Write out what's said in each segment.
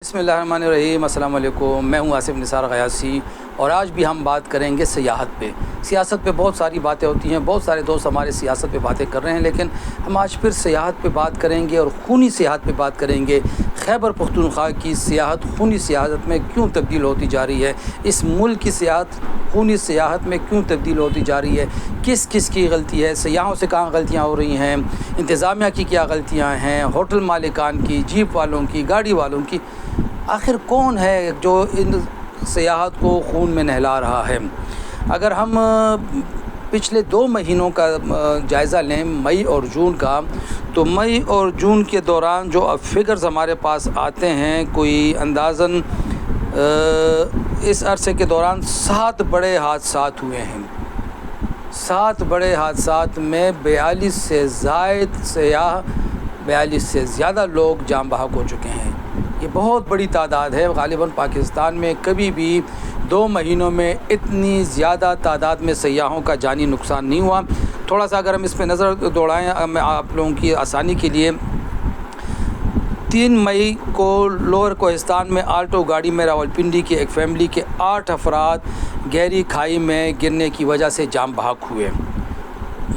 बिस्मिल्लाहिर्रहमानिर्रहीम। अस्सलाम वालेकुम। मैं हूं आसिफ निसार गयासी और आज भी हम बात करेंगे सियाहत पे। सियासत पे बहुत सारी बातें होती हैं, बहुत सारे दोस्त हमारे सियासत पे बातें कर रहे हैं, लेकिन हम आज फिर सियाहत पे बात करेंगे और खूनी सियाहत पे बात करेंगे। खैबर पख्तूनख्वा की सियाहत खूनी सियाहत में क्यों तब्दील होती जा रही है, इस मुल्क की सियाहत खूनी सियाहत में क्यों तब्दील होती जा रही है, किस किस की गलती है, सयाहों से कहाँ गलतियाँ हो रही हैं, इंतज़ामिया की क्या गलतियाँ हैं, होटल मालिकान की, जीप वालों की, गाड़ी वालों की। आखिर कौन है जो इन सियाहत को खून में नहला रहा है। अगर हम पिछले 2 महीनों का जायज़ा लें, मई और जून का, तो मई और जून के दौरान जो अब फिगर्स हमारे पास आते हैं, कोई अंदाज़न इस अरसे के दौरान 7 बड़े हादसात हुए हैं। 7 बड़े हादसात में 42 से ज़ायद सयाह, 42 से ज़्यादा लोग जान बहक हो चुके हैं। ये बहुत बड़ी तादाद है। ग़ालिबन पाकिस्तान में कभी भी 2 महीनों में इतनी ज़्यादा तादाद में सयाहों का जानी नुकसान नहीं हुआ। थोड़ा सा अगर हम इस पर नज़र दौड़ाएँ मैं आप लोगों की आसानी के लिए, 3 मई को लोअर कोहिस्तान में आल्टो गाड़ी में रावलपिंडी की एक फैमिली के 8 अफराद गहरी खाई में गिरने की वजह से जान बहक हुए।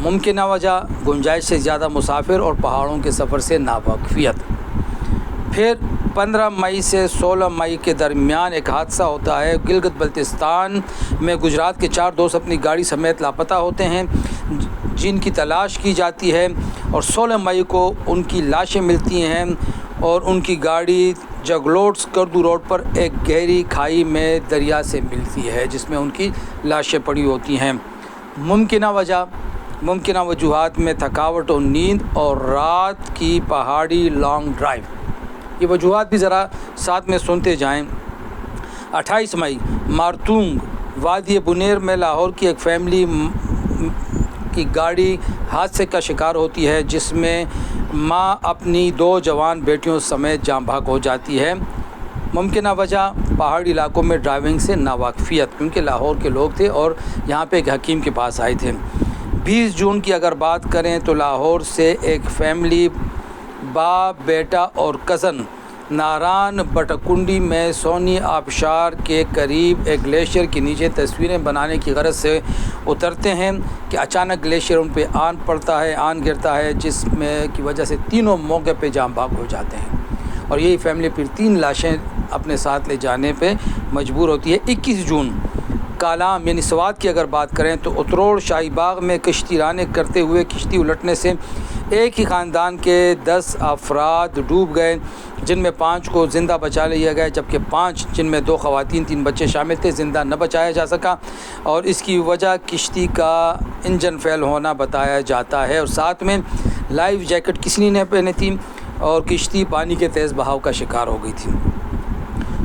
मुमकिन वजह गुंजाइश से ज़्यादा मुसाफिर और पहाड़ों के सफ़र से नावाकिफियत। फिर 15 मई से 16 मई के दरमियान एक हादसा होता है। गिलगित बल्तिस्तान में गुजरात के 4 दोस्त अपनी गाड़ी समेत लापता होते हैं, जिनकी तलाश की जाती है, और 16 मई को उनकी लाशें मिलती हैं और उनकी गाड़ी जगलोट्स करदू रोड पर एक गहरी खाई में दरिया से मिलती है, जिसमें उनकी लाशें पड़ी होती हैं। मुमकिन वजूहात में थकावट और नींद और रात की पहाड़ी लॉन्ग ड्राइव। ये वजूहात भी ज़रा साथ में सुनते जाएं। 28 मई मारतूंग वादी बुनेर में लाहौर की एक फैमिली की गाड़ी हादसे का शिकार होती है, जिसमें मां अपनी 2 जवान बेटियों समेत जान बहक हो जाती है। मुमकिन वजह पहाड़ी इलाकों में ड्राइविंग से नावाकिफियत, क्योंकि लाहौर के लोग थे और यहाँ पे एक हकीम के पास आए थे। 20 जून की अगर बात करें तो लाहौर से एक फैमिली बाप, बेटा और कज़न नारान बटकुंडी में सोनी आबशार के करीब एक ग्लेशियर के नीचे तस्वीरें बनाने की गरज से उतरते हैं कि अचानक ग्लेशियर उन पे आन गिरता है, जिसमें की वजह से तीनों मौके पे जान बहक हो जाते हैं और यही फैमिली फिर 3 लाशें अपने साथ ले जाने पे मजबूर होती है। 21 जून कालाम यानी सवात की अगर बात करें तो उतरोड़ शाही बाग में कश्ती रानी करते हुए किश्ती उलटने से एक ही ख़ानदान के 10 अफराद डूब गए, जिनमें 5 को ज़िंदा बचा लिया गया, जबकि 5 जिनमें 2 ख़वातीन 3 बच्चे शामिल थे ज़िंदा न बचाया जा सका, और इसकी वजह किश्ती का इंजन फेल होना बताया जाता है। और साथ में लाइफ जैकेट किसी ने पहनी थी और किश्ती पानी के तेज़ बहाव का शिकार हो गई थी।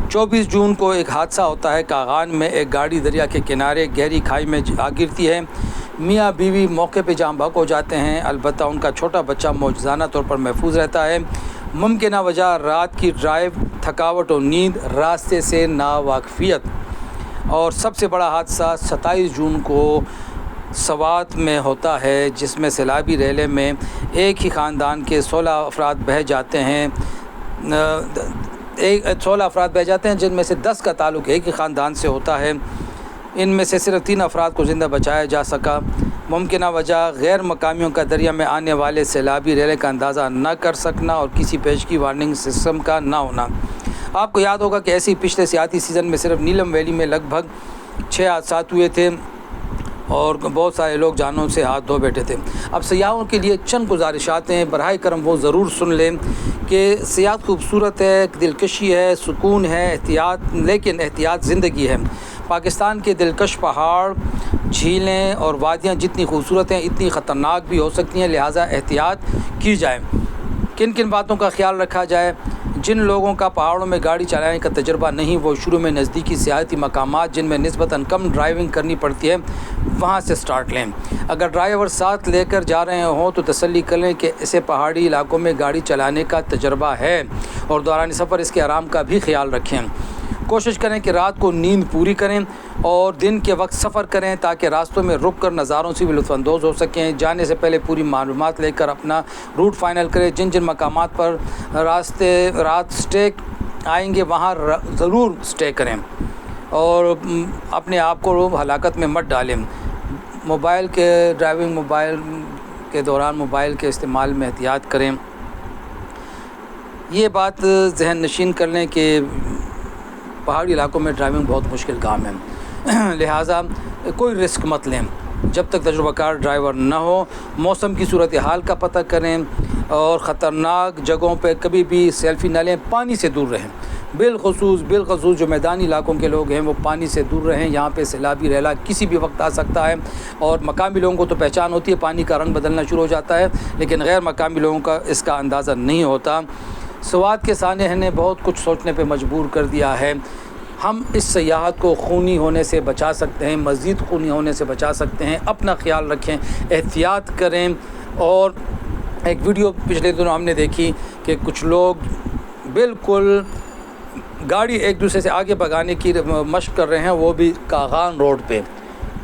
24 जून को एक हादसा होता है। कागान में एक गाड़ी दरिया के किनारे गहरी खाई में आ गिरती है। मियाँ बीवी मौके पे जान बहक हो जाते हैं, अलबत्ता उनका छोटा बच्चा मौजूदाना तौर पर महफूज रहता है। मुमकिन वजह रात की ड्राइव, थकावट और नींद, रास्ते से नावाकिफियत। और सबसे बड़ा हादसा 27 जून को सवात में होता है, जिसमें सैलाबी रेले में एक ही ख़ानदान के 16 अफराद बह जाते हैं। 16 अफराद बह जाते हैं, जिनमें से 10 का ताल्लुक़ एक ही ख़ानदान से होता है। इनमें से सिर्फ 3 अफराद को ज़िंदा बचाया जा सका। मुमकिन वजह गैर मकामियों का दरिया में आने वाले सैलाबी रेले का अंदाज़ा न कर सकना और किसी पेशगी वार्निंग सिस्टम का ना होना। आपको याद होगा कि ऐसे ही पिछले सियासी सीज़न में सिर्फ नीलम वैली में लगभग 6 हादसात हुए थे और बहुत सारे लोग जानों से हाथ धो बैठे थे। अब सयाहों के लिए चंद गुजारिशात हैं, बराए करम वो ज़रूर सुन लें कि सियाहत खूबसूरत है, दिलकशी है, सुकून है, एहतियात, लेकिन एहतियात ज़िंदगी है। पाकिस्तान के दिलकश पहाड़, झीलें और वादियाँ जितनी खूबसूरत हैं इतनी ख़तरनाक भी हो सकती हैं, लिहाजा एहतियात की जाए। किन किन बातों का ख्याल रखा जाए? जिन लोगों का पहाड़ों में गाड़ी चलाने का तजुर्बा नहीं, वो शुरू में नज़दीकी सियाहती मकामात जिनमें निस्बतन कम ड्राइविंग करनी पड़ती है वहाँ से स्टार्ट लें। अगर ड्राइवर साथ लेकर जा रहे हों तो तसल्ली कर लें कि ऐसे पहाड़ी इलाकों में गाड़ी चलाने का तजुर्बा है और दौरान सफ़र इसके आराम का भी ख्याल रखें। कोशिश करें कि रात को नींद पूरी करें और दिन के वक्त सफ़र करें ताकि रास्तों में रुक कर नज़ारों से भी लुत्फ़अंदोज़ हो सकें। जाने से पहले पूरी मालूमात लेकर अपना रूट फ़ाइनल करें। जिन जिन मकामात पर रात स्टे آئیں گے وہاں ضرور سٹے کریں اور اپنے آپ کو ہلاکت میں مت ڈالیں. ڈرائیونگ موبائل کے دوران موبائل کے استعمال میں احتیاط کریں. یہ بات ذہن نشین کر لیں کہ پہاڑی علاقوں میں ڈرائیونگ بہت مشکل کام ہے, لہٰذا کوئی رسک مت لیں جب تک تجربہ کار ڈرائیور نہ ہو. موسم کی صورتحال کا پتہ کریں اور خطرناک جگہوں پہ کبھی بھی سیلفی نہ لیں. پانی سے دور رہیں, بالخصوص جو میدانی علاقوں کے لوگ ہیں وہ پانی سے دور رہیں. یہاں پہ سیلابی ریلا کسی بھی وقت آ سکتا ہے اور مقامی لوگوں کو تو پہچان ہوتی ہے, پانی کا رنگ بدلنا شروع ہو جاتا ہے, لیکن غیر مقامی لوگوں کا اس کا اندازہ نہیں ہوتا. سوات کے سانحہ نے بہت کچھ سوچنے پہ مجبور کر دیا ہے. ہم اس سیاحت کو خونی ہونے سے بچا سکتے ہیں, مزید خونی ہونے سے بچا سکتے ہیں. اپنا خیال رکھیں, احتیاط کریں. اور ایک ویڈیو پچھلے دنوں ہم نے دیکھی کہ کچھ لوگ بالکل گاڑی ایک دوسرے سے آگے بھگانے کی مشق کر رہے ہیں, وہ بھی کاغان روڈ پہ,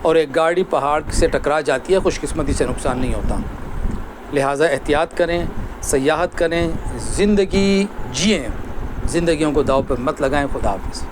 اور ایک گاڑی پہاڑ سے ٹکرا جاتی ہے, خوش قسمتی سے نقصان نہیں ہوتا. لہٰذا احتیاط کریں, سیاحت کریں, زندگی جئیں, زندگیوں کو داؤ پہ مت لگائیں. خدا حافظ.